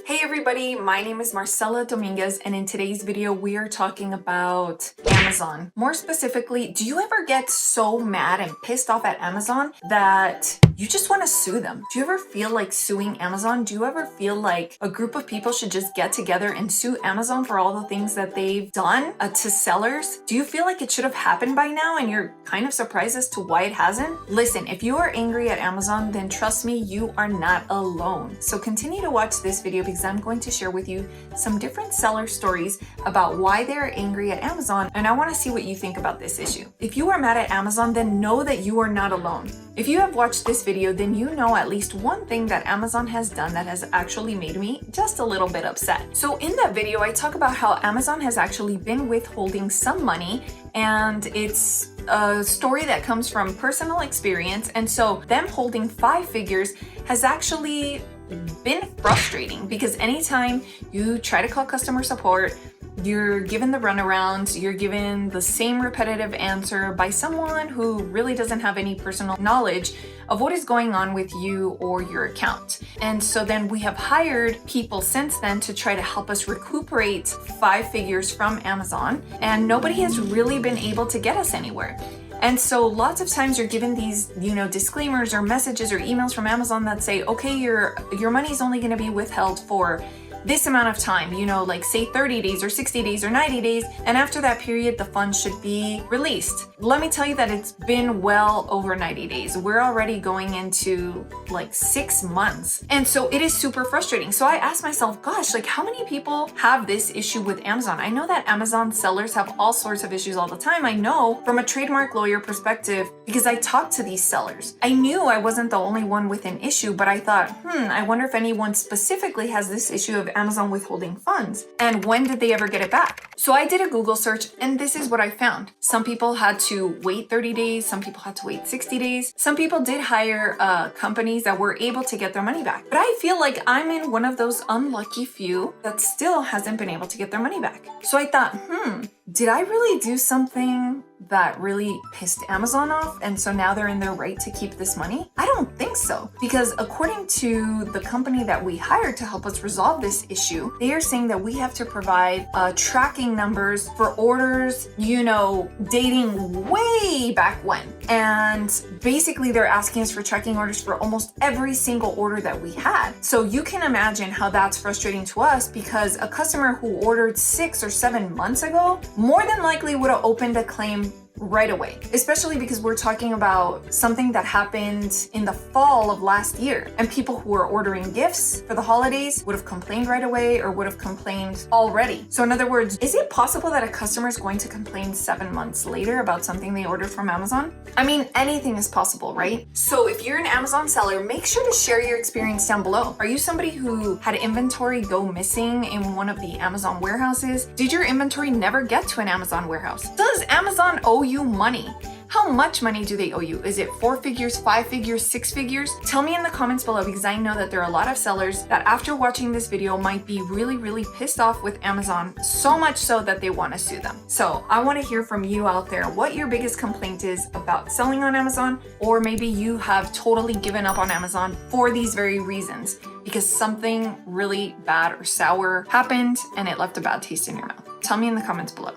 Hey everybody, my name is Marcella Dominguez, and in today's video we are talking about Amazon. More specifically, do you ever get so mad and pissed off at Amazon that you just want to sue them? Do you ever feel like suing Amazon? Do you ever feel like a group of people should just get together and sue Amazon for all the things that they've done to sellers? Do you feel like it should have happened by now and you're kind of surprised as to why it hasn't? Listen, if you are angry at Amazon, then trust me, you are not alone. So continue to watch this video because I'm going to share with you some different seller stories about why they're angry at Amazon, and I want to see what you think about this issue. If you are mad at Amazon, then know that you are not alone. If you have watched this video, then you know at least one thing that Amazon has done that has actually made me just a little bit upset. So in that video, I talk about how Amazon has actually been withholding some money, and it's a story that comes from personal experience. And so them holding 5 figures has actually been frustrating because anytime you try to call customer support, you're given the runaround, you're given the same repetitive answer by someone who really doesn't have any personal knowledge of what is going on with you or your account. And so then we have hired people since then to try to help us recuperate 5 figures from Amazon, and nobody has really been able to get us anywhere. And so lots of times you're given these, disclaimers or messages or emails from Amazon that say, okay, your money is only going to be withheld for this amount of time, like say 30 days or 60 days or 90 days. And after that period, the funds should be released. Let me tell you that it's been well over 90 days. We're already going into like 6 months. And so it is super frustrating. So I asked myself, gosh, like how many people have this issue with Amazon? I know that Amazon sellers have all sorts of issues all the time. I know from a trademark lawyer perspective, because I talked to these sellers. I knew I wasn't the only one with an issue, but I thought, I wonder if anyone specifically has this issue of Amazon withholding funds, and when did they ever get it back? So I did a Google search, and this is what I found. Some people had to wait 30 days, some people had to wait 60 days, some people did hire companies that were able to get their money back. But I feel like I'm in one of those unlucky few that still hasn't been able to get their money back. So I thought, did I really do something that really pissed Amazon off, and so now they're in their right to keep this money? I don't think so, because according to the company that we hired to help us resolve this issue, they are saying that we have to provide tracking numbers for orders, dating way back when. And basically they're asking us for tracking orders for almost every single order that we had. So you can imagine how that's frustrating to us, because a customer who ordered 6 or 7 months ago more than likely would have opened a claim right away, especially because we're talking about something that happened in the fall of last year, and people who were ordering gifts for the holidays would have complained right away or would have complained already. So in other words, is it possible that a customer is going to complain 7 months later about something they ordered from Amazon? I mean, anything is possible, right? So if you're an Amazon seller, make sure to share your experience down below. Are you somebody who had inventory go missing in one of the Amazon warehouses? Did your inventory never get to an Amazon warehouse? Does Amazon owe you money? How much money do they owe you? Is it 4 figures, 5 figures, 6 figures? Tell me in the comments below, because I know that there are a lot of sellers that after watching this video might be really, really pissed off with Amazon, so much so that they want to sue them. So I want to hear from you out there what your biggest complaint is about selling on Amazon, or maybe you have totally given up on Amazon for these very reasons, because something really bad or sour happened and it left a bad taste in your mouth. Tell me in the comments below.